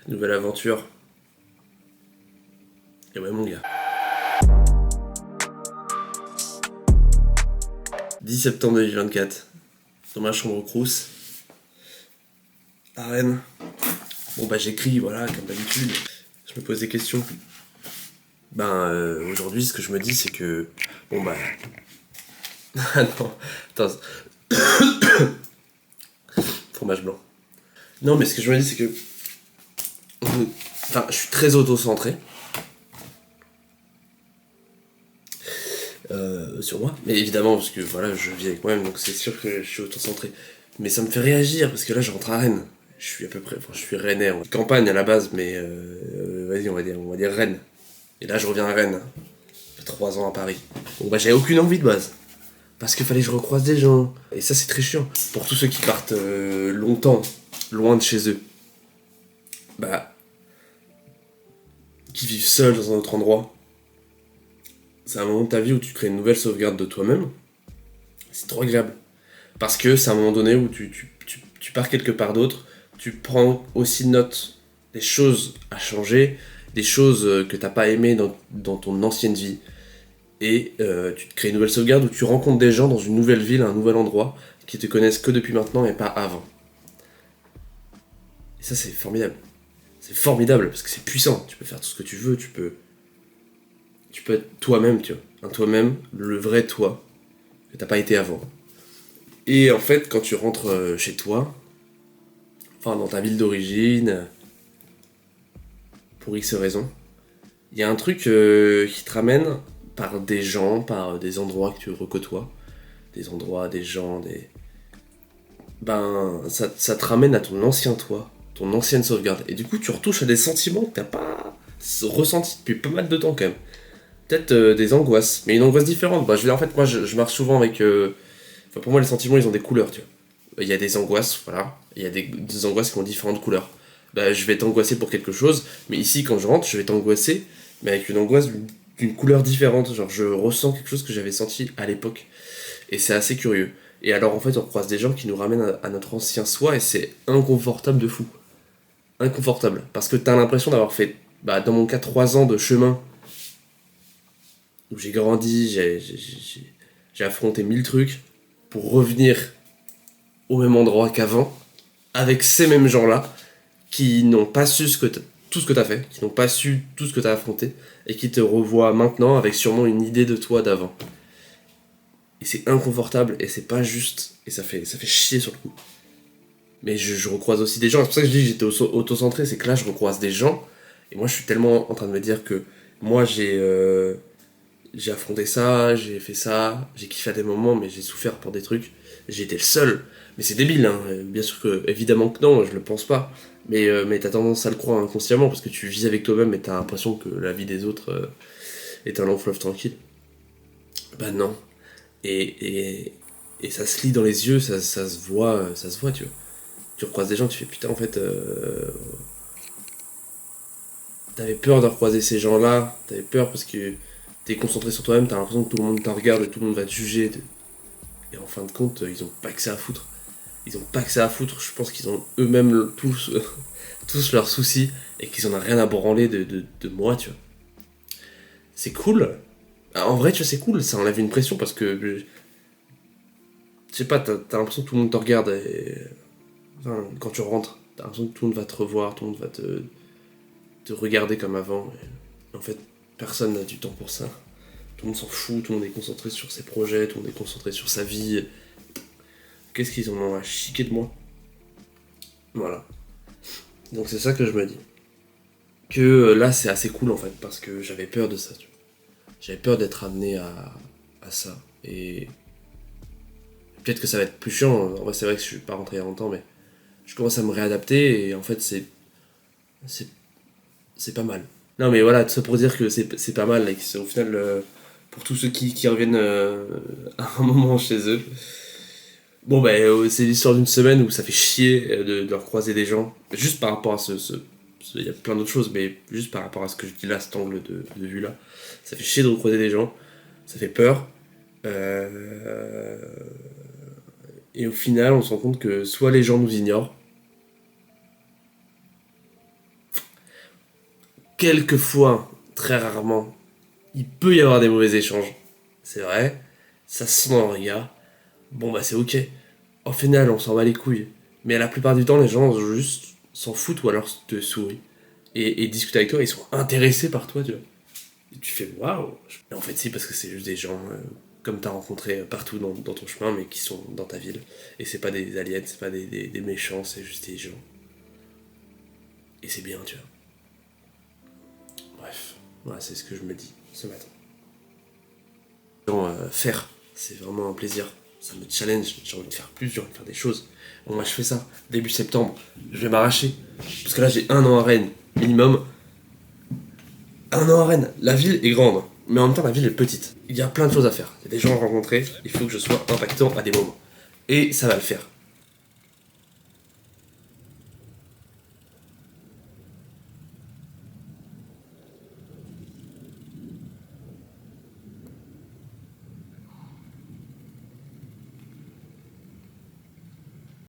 Nouvelle aventure. Et ouais mon gars. 10 septembre 2024. Dans ma chambre au Crous. À Rennes. Bon bah j'écris, voilà, comme d'habitude. Je me pose des questions. Aujourd'hui ce que je me dis c'est que... Bon bah... Ah non, attends. Fromage blanc. Non mais ce que je me dis c'est que... Enfin, je suis très auto-centré. Sur moi. Mais évidemment, parce que voilà, je vis avec moi-même, donc c'est sûr que je suis auto-centré. Mais ça me fait réagir, parce que là, je rentre à Rennes. Je suis à peu près... Enfin, je suis rennais. Campagne à la base, mais... vas-y, on va dire Rennes. Et là, je reviens à Rennes. Ça fait 3 ans à Paris. Bon, bah, j'avais aucune envie de base. Parce qu'il fallait que je recroise des gens. Et ça, c'est très chiant. Pour tous ceux qui partent longtemps, loin de chez eux. Bah... Qui vivent seuls dans un autre endroit. C'est un moment de ta vie où tu crées une nouvelle sauvegarde de toi-même. C'est trop agréable. Parce que c'est un moment donné où tu pars quelque part d'autre, tu prends aussi note des choses à changer, des choses que t'as pas aimées dans ton ancienne vie, et tu te crées une nouvelle sauvegarde où tu rencontres des gens dans une nouvelle ville, un nouvel endroit, qui te connaissent que depuis maintenant et pas avant. Et ça c'est formidable. C'est formidable parce que c'est puissant, tu peux faire tout ce que tu veux, tu peux être toi-même, tu vois. Un toi-même, le vrai toi, que t'as pas été avant. Et en fait, quand tu rentres chez toi, enfin dans ta ville d'origine, pour X raisons, il y a un truc qui te ramène par des gens, par des endroits que tu recôtoies, des endroits, des gens, des... ça te ramène à ton ancien toi, ton ancienne sauvegarde. Et du coup, tu retouches à des sentiments que t'as pas ressentis depuis pas mal de temps quand même. Peut-être des angoisses, mais une angoisse différente. Bah, en fait, moi, je marche souvent avec... Enfin, pour moi, les sentiments, ils ont des couleurs, tu vois. Il y a des angoisses, voilà. Il y a des angoisses qui ont différentes couleurs. Bah, je vais t'angoisser pour quelque chose, mais ici, quand je rentre, je vais t'angoisser, mais avec une angoisse d'une couleur différente. Genre, je ressens quelque chose que j'avais senti à l'époque. Et c'est assez curieux. Et alors, en fait, on croise des gens qui nous ramènent à notre ancien soi, et c'est inconfortable de fou. Inconfortable. Parce que t'as l'impression d'avoir fait, bah, dans mon cas, 3 ans de chemin où j'ai grandi, j'ai affronté 1000 trucs pour revenir au même endroit qu'avant, avec ces mêmes gens-là, qui n'ont pas su tout ce que t'as fait, qui n'ont pas su tout ce que t'as affronté, et qui te revoient maintenant avec sûrement une idée de toi d'avant. Et c'est inconfortable, et c'est pas juste, et ça fait chier sur le coup. Mais je recroise aussi des gens, c'est pour ça que je dis que j'étais auto-centré, c'est que là je recroise des gens, et moi je suis tellement en train de me dire que moi j'ai affronté ça, j'ai fait ça, j'ai kiffé à des moments, mais j'ai souffert pour des trucs. J'ai été le seul. Mais c'est débile, hein. Bien sûr que, évidemment que non, je le pense pas. Mais t'as tendance à le croire inconsciemment parce que tu vis avec toi-même et t'as l'impression que la vie des autres est un long fleuve tranquille. Bah non. Et, et ça se lit dans les yeux, ça se voit, tu vois. Tu recroises des gens, tu fais putain, en fait, t'avais peur de recroiser ces gens-là, t'avais peur parce que t'es concentré sur toi-même, t'as l'impression que tout le monde te regarde et tout le monde va te juger. Et en fin de compte, ils ont pas que ça à foutre. Ils ont pas que ça à foutre. Je pense qu'ils ont eux-mêmes tous, tous leurs soucis et qu'ils en ont rien à branler de moi, tu vois. C'est cool. En vrai, tu vois, c'est cool. Ça enlève une pression parce que, je sais pas, t'as l'impression que tout le monde te regarde. Enfin, quand tu rentres, t'as l'impression que tout le monde va te revoir, tout le monde va te regarder comme avant. Et en fait, personne n'a du temps pour ça. Tout le monde s'en fout, tout le monde est concentré sur ses projets, tout le monde est concentré sur sa vie. Qu'est-ce qu'ils en ont à chiquer de moi? Voilà. Donc c'est ça que je me dis. Que là c'est assez cool en fait, parce que j'avais peur de ça. Tu vois. J'avais peur d'être amené à ça. Et peut-être que ça va être plus chiant. En vrai c'est vrai que je suis pas rentré il y a longtemps, mais je commence à me réadapter et en fait c'est, c'est pas mal. Non mais voilà, tout ça pour dire que c'est pas mal et que c'est au final pour tous ceux qui reviennent à un moment chez eux. Bon c'est l'histoire d'une semaine où ça fait chier de recroiser des gens. Juste par rapport à il y a plein d'autres choses, mais juste par rapport à ce que je dis là, cet angle de vue là. Ça fait chier de recroiser des gens. Ça fait peur. Euh, et au final, on se rend compte que soit les gens nous ignorent, quelquefois, très rarement, il peut y avoir des mauvais échanges. C'est vrai, ça se sent dans le regard. Bon bah c'est ok. Au final, on s'en bat les couilles. Mais la plupart du temps, les gens juste s'en foutent ou alors te sourient. Et discutent avec toi, ils sont intéressés par toi, tu vois. Et tu fais waouh. Et en fait, c'est parce que c'est juste des gens comme t'as rencontré partout dans ton chemin, mais qui sont dans ta ville. Et c'est pas des aliens, c'est pas des méchants, c'est juste des gens. Et c'est bien, tu vois. Bref, voilà, c'est ce que je me dis ce matin. Faire, c'est vraiment un plaisir. Ça me challenge, j'ai envie de faire plus, j'ai envie de faire des choses. Bon, moi je fais ça, début septembre, je vais m'arracher. Parce que là j'ai un an à Rennes, minimum. Un an à Rennes, la ville est grande, mais en même temps la ville est petite. Il y a plein de choses à faire, il y a des gens à rencontrer, il faut que je sois impactant à des moments. Et ça va le faire.